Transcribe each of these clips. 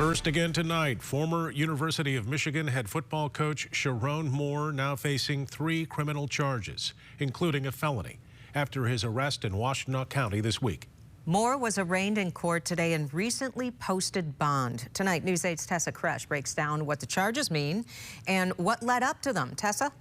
First again tonight, former University of Michigan head football coach Sherrone Moore now facing 3 criminal charges, including a felony, after his arrest in Washtenaw County this week. Moore was arraigned in court today and recently posted bond. Tonight, News 8's Tessa Kresh breaks down what the charges mean and what led up to them. Tessa?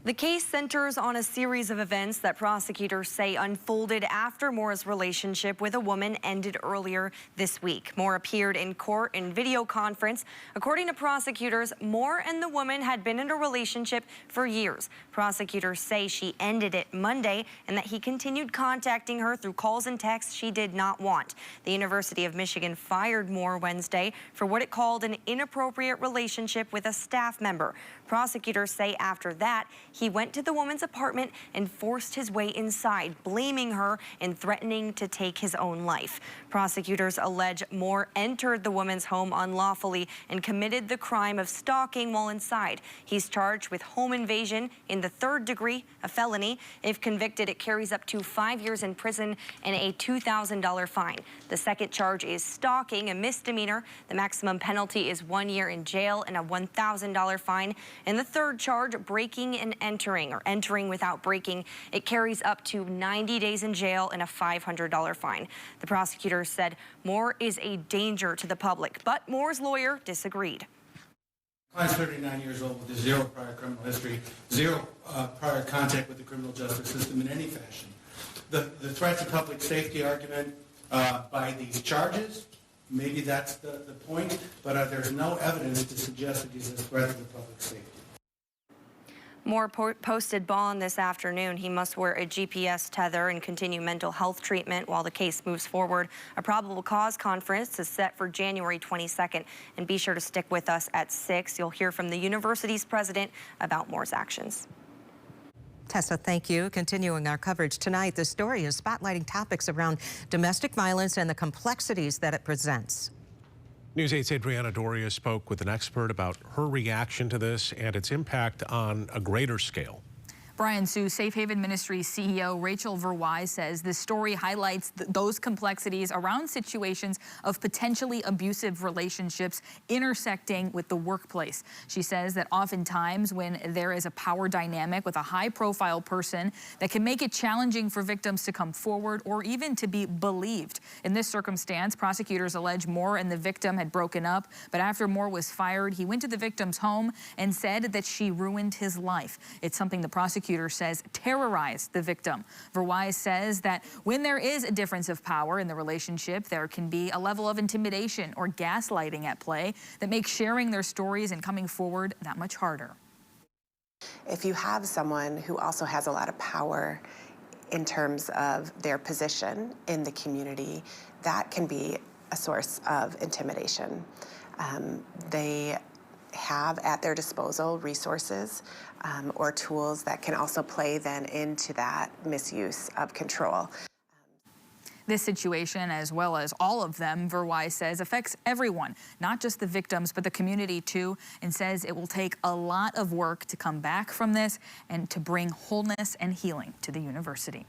The case centers on a series of events that prosecutors say unfolded after Moore's relationship with a woman ended earlier this week. Moore appeared in court in video conference. According to prosecutors, Moore and the woman had been in a relationship for years. Prosecutors say she ended it Monday and that he continued contacting her through calls and texts she did not want. The University of Michigan fired Moore Wednesday for what it called an inappropriate relationship with a staff member. Prosecutors say after that, he went to the woman's apartment and forced his way inside, blaming her and threatening to take his own life. Prosecutors allege Moore entered the woman's home unlawfully and committed the crime of stalking while inside. He's charged with home invasion in the 3rd degree, a felony. If convicted, it carries up to 5 years in prison and a $2,000 fine. The second charge is stalking, a misdemeanor. The maximum penalty is 1 year in jail and a $1,000 fine. And the third charge, breaking and entering without breaking, it carries up to 90 days in jail and a $500 fine. The prosecutor said Moore is a danger to the public, but Moore's lawyer disagreed. Client's 39 years old with 0 prior criminal history, 0 prior contact with the criminal justice system in any fashion. The threat to public safety argument by these charges, maybe that's the point, but there's no evidence to suggest that he's a threat to the public safety. Moore posted bond this afternoon. He must wear a GPS tether and continue mental health treatment while the case moves forward. A probable cause conference is set for January 22nd. And be sure to stick with us at 6. You'll hear from the university's president about Moore's actions. Tessa, thank you. Continuing our coverage tonight, the story is spotlighting topics around domestic violence and the complexities that it presents. News 8's Adriana Doria spoke with an expert about her reaction to this and its impact on a greater scale. Brian Sue, Safe Haven Ministries CEO Rachel Verwise says this story highlights those complexities around situations of potentially abusive relationships intersecting with the workplace. She says that oftentimes when there is a power dynamic with a high-profile person, that can make it challenging for victims to come forward or even to be believed. In this circumstance, prosecutors allege Moore and the victim had broken up, but after Moore was fired, he went to the victim's home and said that she ruined his life. It's something the prosecutor says terrorized the victim. Verwise says that when there is a difference of power in the relationship, there can be a level of intimidation or gaslighting at play that makes sharing their stories and coming forward that much harder. If you have someone who also has a lot of power in terms of their position in the community, that can be a source of intimidation. They have at their disposal resources or tools that can also play then into that misuse of control. This situation, as well as all of them, Verwise says, affects everyone, not just the victims, but the community too, and says it will take a lot of work to come back from this and to bring wholeness and healing to the university.